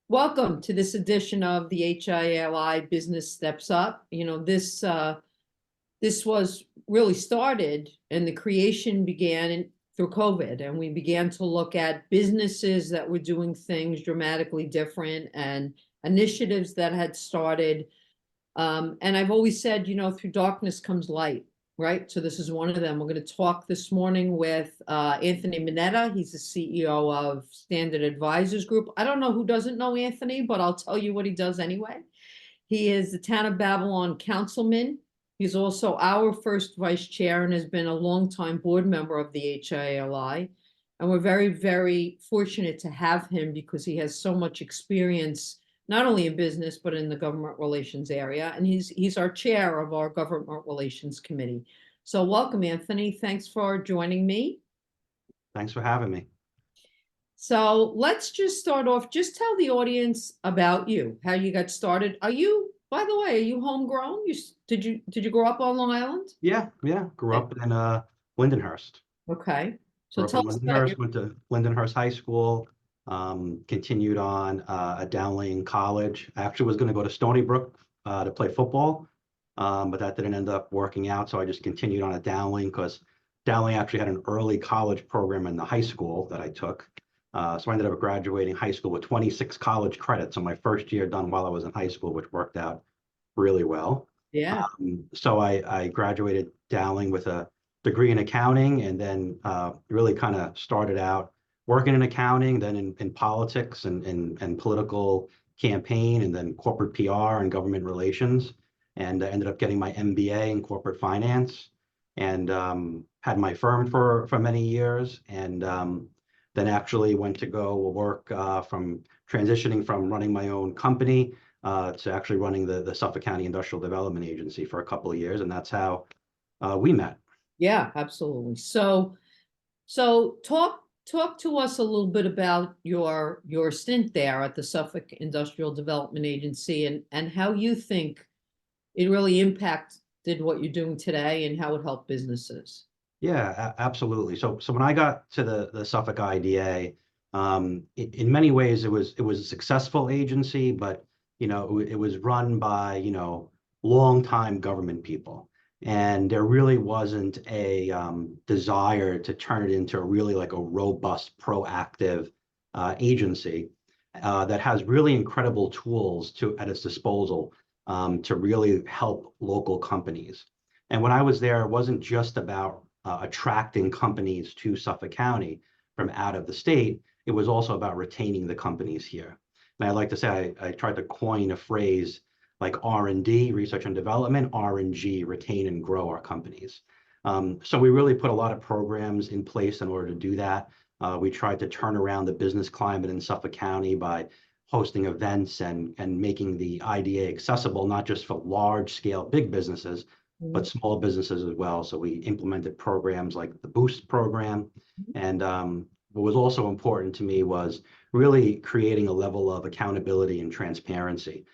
Welcome to this edition of the HIA-LI Business Steps Up. This was really started and the creation began through COVID, and we began to look at businesses that were doing things dramatically different and initiatives that had started. And I've always said, through darkness comes light, right? So this is one of them. We're going to talk this morning with Anthony Manetta. He's the CEO of Standard Advisors Group. I don't know who doesn't know Anthony, but I'll tell you what he does anyway. He is the Town of Babylon Councilman. He's also our first vice chair and has been a longtime board member of the HIA-LI. And we're very, very fortunate to have him because he has so much experience, not only in business, but in the government relations area. And he's our chair of our government relations committee. So welcome, Anthony. Thanks for joining me. Thanks for having me. So let's just start off. Just tell the audience about you, how you got started. By the way, are you homegrown? Did you grow up on Long Island? Yeah. Grew up in Lindenhurst. Okay. So Grew tell up in us Lindenhurst, went to Lindenhurst High School, continued on at Dowling College. I actually was going to go to Stony Brook to play football, but that didn't end up working out. So I just continued on at Dowling because Dowling actually had an early college program in the high school that I took. So I ended up graduating high school with 26 college credits. So my first year done while I was in high school, which worked out really well. Yeah. So I graduated Dowling with a degree in accounting, and then really kind of started out working in accounting, then in politics and political campaign, and then corporate PR and government relations, and ended up getting my MBA in corporate finance, and had my firm for many years, and then actually went to go work from transitioning from running my own company to actually running the Suffolk County Industrial Development Agency for a couple of years, and that's how we met. Yeah, absolutely. So talk to us a little bit about your stint there at the Suffolk Industrial Development Agency and how you think it really impacted what you're doing today and how it helped businesses. Yeah, absolutely. So when I got to the Suffolk IDA, in many ways it was a successful agency, but it was run by longtime government people, and there really wasn't a desire to turn it into really like a robust, proactive agency that has really incredible tools at its disposal to really help local companies. And when I was there, it wasn't just about attracting companies to Suffolk County from out of the state. It was also about retaining the companies here. And I like to say, I tried to coin a phrase like R&D, research and development, R&G, retain and grow our companies. So we really put a lot of programs in place in order to do that. We tried to turn around the business climate in Suffolk County by hosting events and making the IDA accessible, not just for large scale, big businesses, but small businesses as well. So we implemented programs like the Boost program. And what was also important to me was really creating a level of accountability and transparency.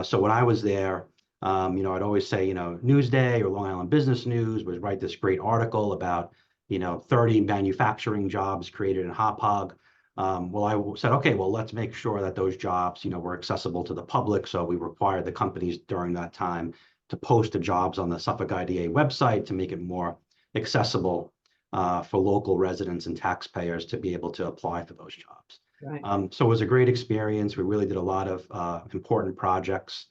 So when I was there, I'd always say, Newsday or Long Island Business News would write this great article about, 30 manufacturing jobs created in Hauppauge. Well, I said, okay, well, let's make sure that those jobs, were accessible to the public. So we required the companies during that time to post the jobs on the Suffolk IDA website to make it more accessible for local residents and taxpayers to be able to apply for those jobs. Right. So it was a great experience. We really did a lot of important projects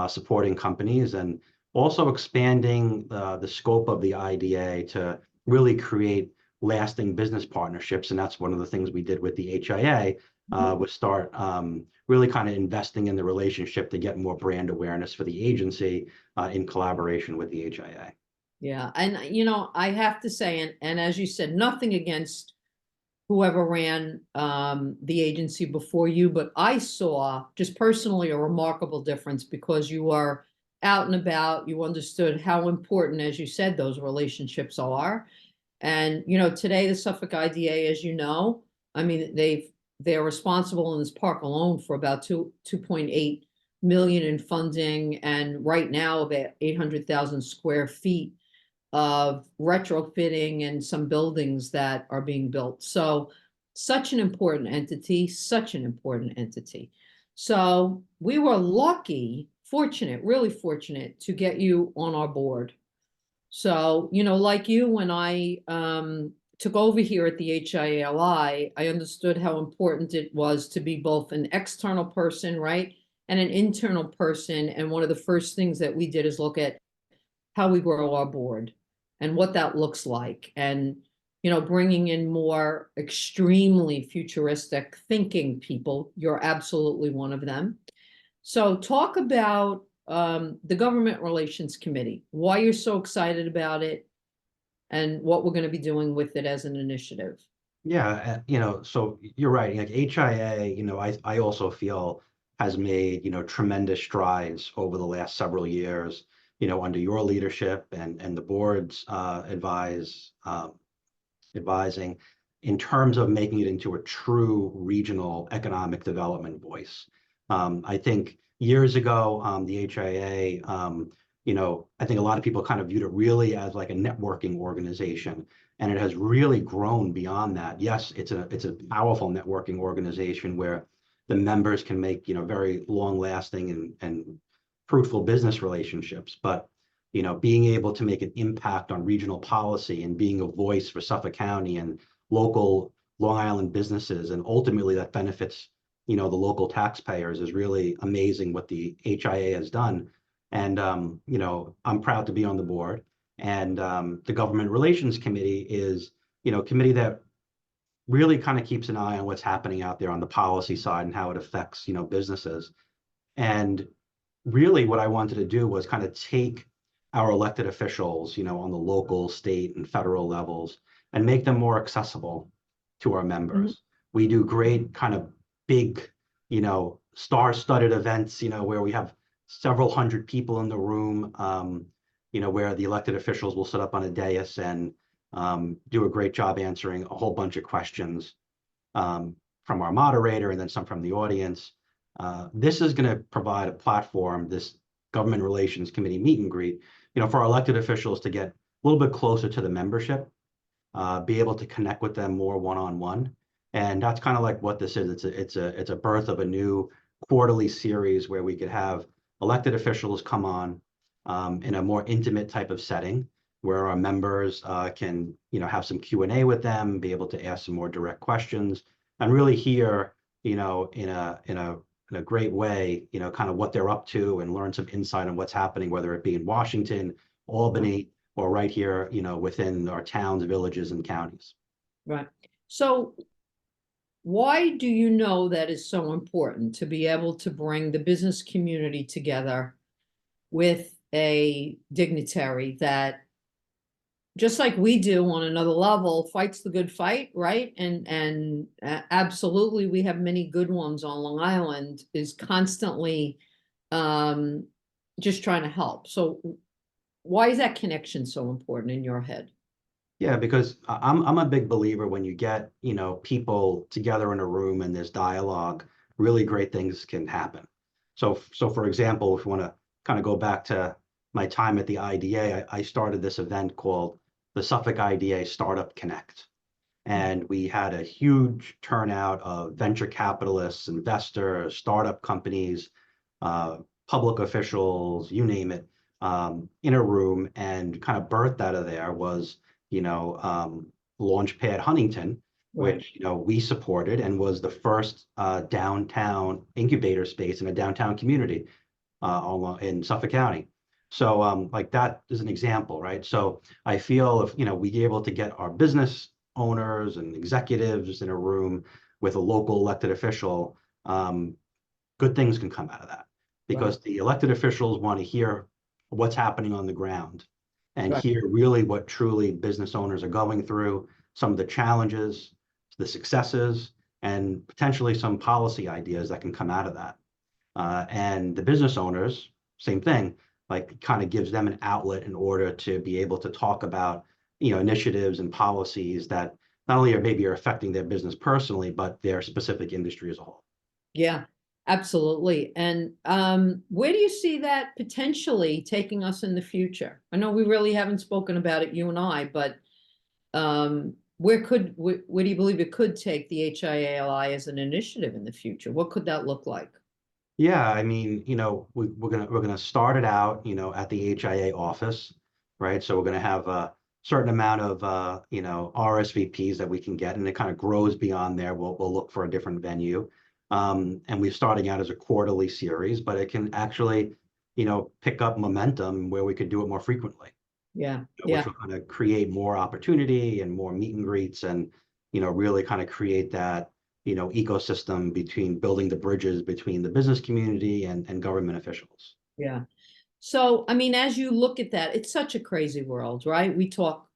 supporting companies and also expanding the scope of the IDA to really create lasting business partnerships. And that's one of the things we did with the HIA, was start really kind of investing in the relationship to get more brand awareness for the agency in collaboration with the HIA. Yeah. And, I have to say, and as you said, nothing against whoever ran the agency before you, but I saw just personally a remarkable difference because you are out and about. You understood how important, as you said, those relationships are. And, today the Suffolk IDA, as you know, I mean, they're responsible in this park alone for about 2.8 million in funding, and right now about 800,000 square feet of retrofitting and some buildings that are being built. So such an important entity, such an important entity. So we were lucky, fortunate, really fortunate to get you on our board. So, you know, like you, when I took over here at the HIA-LI, I understood how important it was to be both an external person, right, and an internal person. And one of the first things that we did is look at how we grow our board and what that looks like. And, you know, bringing in more extremely futuristic thinking people. You're absolutely one of them. So talk about the Government Relations Committee, why you're so excited about it, and what we're going to be doing with it as an initiative. Yeah, you know, so you're right. Like HIA, you know, I also feel has made, you know, tremendous strides over the last several years, you know, under your leadership and the board's advising in terms of making it into a true regional economic development voice. I think years ago, the HIA, you know, I think a lot of people kind of viewed it really as like a networking organization, and it has really grown beyond that. Yes, it's a powerful networking organization where the members can make, you know, very long-lasting and fruitful business relationships, but you know, being able to make an impact on regional policy and being a voice for Suffolk County and local Long Island businesses, and ultimately that benefits, you know, the local taxpayers is really amazing what the HIA has done. And, you know, I'm proud to be on the board. And the Government Relations Committee is, you know, a committee that really kind of keeps an eye on what's happening out there on the policy side and how it affects, you know, businesses. And really what I wanted to do was kind of take our elected officials, you know, on the local, state, and federal levels and make them more accessible to our Mhm. members. We do great kind of big, you know, star-studded events, you know, where we have several hundred people in the room, you know, where the elected officials will sit up on a dais and do a great job answering a whole bunch of questions from our moderator and then some from the audience. This is going to provide a platform, this Government Relations Committee meet and greet, you know, for our elected officials to get a little bit closer to the membership, be able to connect with them more one-on-one. And that's kind of like what this is. It's a birth of a new quarterly series where we could have elected officials come on in a more intimate type of setting where our members can, you know, have some Q&A with them, be able to ask some more direct questions, and really hear, you know, in a great way, you know, kind of what they're up to and learn some insight on what's happening, whether it be in Washington, Albany, or right here, you know, within our towns, villages, and counties. Right. So why do you know that is so important to be able to bring the business community together with a dignitary that, just like we do on another level, fights the good fight, right? And absolutely, we have many good ones on Long Island, is constantly um, just trying to help. So why is that connection so important in your head? Yeah, because I'm a big believer when you get, you know, people together in a room and there's dialogue, really great things can happen. So for example, if you want to kind of go back to my time at the IDA, I started this event called the Suffolk IDA Startup Connect. And we had a huge turnout of venture capitalists, investors, startup companies, uh, public officials, you name it, in a room. And kind of birthed out of there was, you know, Launchpad Huntington, Right. which, you know, we supported and was the first downtown incubator space in a downtown community in Suffolk County. So like that is an example, right? So I feel if, you know, we able to get our business owners and executives in a room with a local elected official, good things can come out of that Right. because the elected officials want to hear what's happening on the ground and Right. hear really what truly business owners are going through, some of the challenges, the successes, and potentially some policy ideas that can come out of that. And the business owners, same thing, like kind of gives them an outlet in order to be able to talk about, you know, initiatives and policies that not only are affecting their business personally, but their specific industry as a whole. Yeah, absolutely. And where do you see that potentially taking us in the future? I know we really haven't spoken about it, you and I, but where do you believe it could take the HIA-LI as an initiative in the future? What could that look like? Yeah, I mean, we're gonna start it out, at the HIA office, right? So we're gonna have a certain amount of RSVPs that we can get, and it kind of grows beyond there. We'll look for a different venue. And we're starting out as a quarterly series, but it can actually, pick up momentum where we could do it more frequently, Yeah, which yeah, will kind of create more opportunity and more meet and greets and, really kind of create that, ecosystem between building the bridges between the business community and government officials. yeah. So, I mean, as you look at that, it's such a crazy world, right? We talk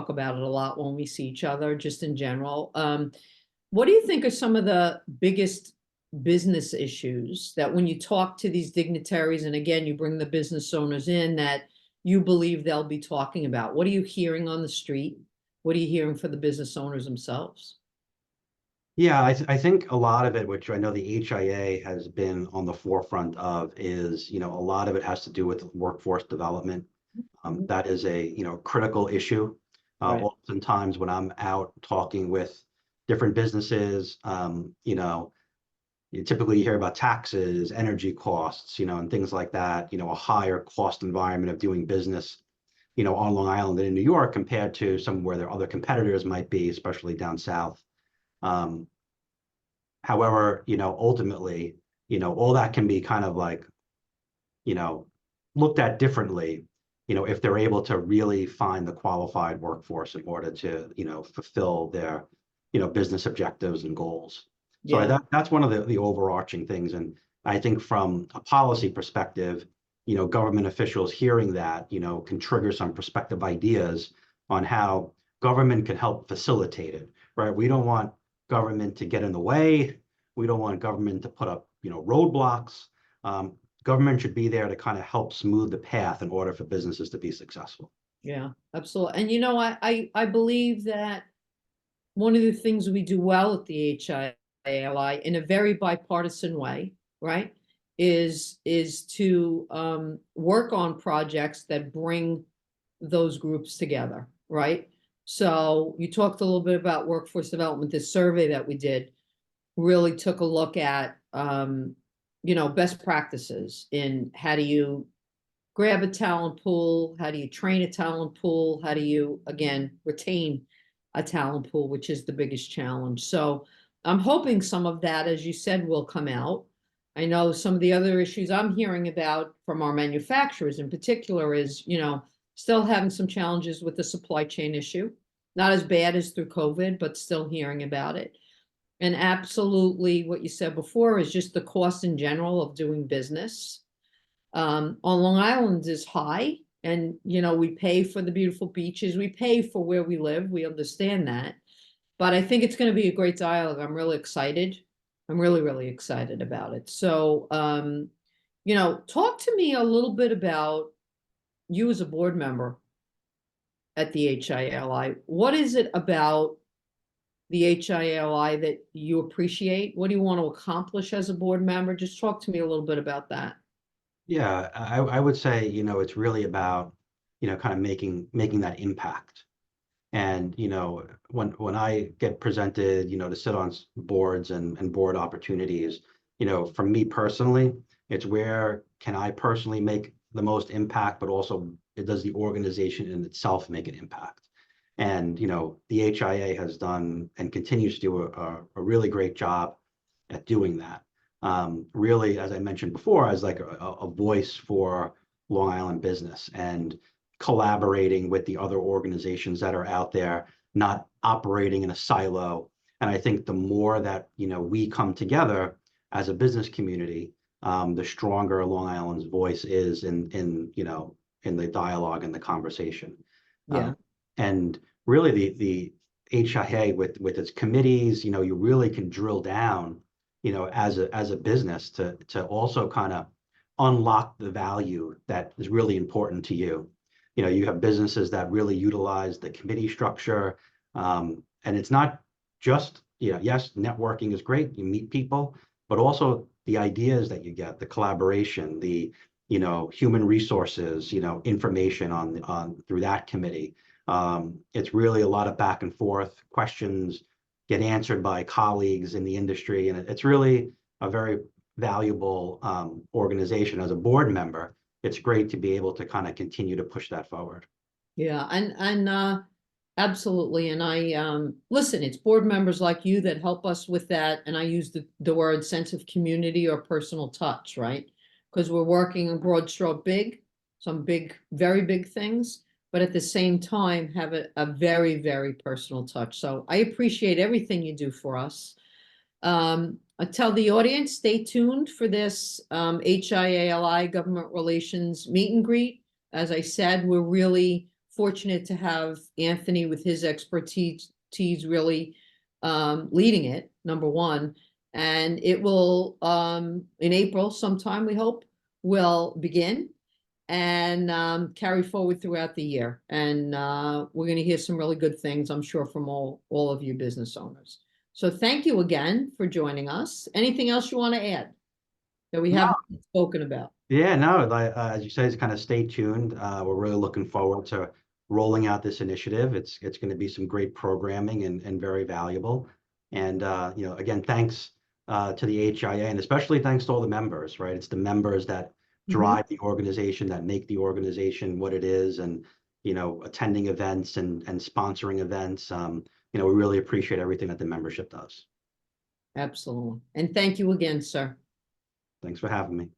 about it a lot when we see each other, just in general. What do you think are some of the biggest business issues that when you talk to these dignitaries, and again, you bring the business owners in, that you believe they'll be talking about? What are you hearing on the street? What are you hearing for the business owners themselves? Yeah, I think a lot of it, which I know the HIA has been on the forefront of, is, a lot of it has to do with workforce development. Mhm. That is a, critical issue. Right. Oftentimes when I'm out talking with different businesses, you typically hear about taxes, energy costs, and things like that, a higher cost environment of doing business, on Long Island than in New York compared to somewhere their other competitors might be, especially down south. Um, However, ultimately, all that can be kind of like, you know, looked at differently, if they're able to really find the qualified workforce in order to, fulfill their, business objectives and goals. So Yeah. that's one of the overarching things. And I think from a policy perspective, government officials hearing that, can trigger some prospective ideas on how government can help facilitate it, right? We don't want government to get in the way. We don't want government to put up, roadblocks. Government should be there to kind of help smooth the path in order for businesses to be successful. Yeah, absolutely. And I believe that one of the things we do well at the HIA-LI in a very bipartisan way, right, is to work on projects that bring those groups together, right? So you talked a little bit about workforce development. This survey that we did really took a look at best practices in how do you grab a talent pool, how do you train a talent pool, how do you again retain a talent pool, which is the biggest challenge. So I'm hoping some of that, as you said, will come out. I know some of the other issues I'm hearing about from our manufacturers in particular is, still having some challenges with the supply chain issue. Not as bad as through COVID, but still hearing about it. And absolutely what you said before is just the cost in general of doing business on Long Island is high. And, we pay for the beautiful beaches. We pay for where we live. We understand that. But I think it's going to be a great dialogue. I'm really excited. I'm really, really excited about it. So, talk to me a little bit about you as a board member at the HIA-LI. What is it about the HIA-LI that you appreciate? What do you want to accomplish as a board member? Just talk to me a little bit about that. Yeah, I would say, it's really about, kind of making that impact. And, when I get presented, to sit on boards and board opportunities, for me personally, it's where can I personally make the most impact, but also does the organization in itself make an impact? And, the HIA has done and continues to do a really great job at doing that. Really, as I mentioned before, as like a voice for Long Island business and collaborating with the other organizations that are out there, not operating in a silo. And I think the more that, we come together as a business community, the stronger Long Island's voice is in the dialogue and the conversation. Yeah. And really the HIA with its committees, you really can drill down, as a business to also kind of unlock the value that is really important to you. You have businesses that really utilize the committee structure. And it's not just, yes, networking is great, you meet people, but also the ideas that you get, the collaboration, the, human resources, information on through that committee. It's really a lot of back and forth questions get answered by colleagues in the industry. And it's really a very valuable organization. As a board member, it's great to be able to kind of continue to push that forward. Yeah, and absolutely. And I listen, it's board members like you that help us with that. And I use the word sense of community or personal touch, right? Because we're working in broad stroke big, some big, very big things, but at the same time have a very, very personal touch. So I appreciate everything you do for us. I tell the audience, stay tuned for this HIA-LI Government Relations meet and greet. As I said, we're really fortunate to have Anthony with his expertise really leading it, number one. And it will, in April sometime, we hope, will begin and carry forward throughout the year. And we're going to hear some really good things, I'm sure, from all of you business owners. So thank you again for joining us. Anything else you want to add that we haven't spoken about? Yeah, no, like, as you say, kind of stay tuned. We're really looking forward to rolling out this initiative. It's going to be some great programming and very valuable. And you know, again, thanks to the HIA, and especially thanks to all the members, right? It's the members that drive the organization, that make the organization what it is, and you know, attending events and sponsoring events. You know, we really appreciate everything that the membership does. Absolutely. And thank you again, sir. Thanks for having me.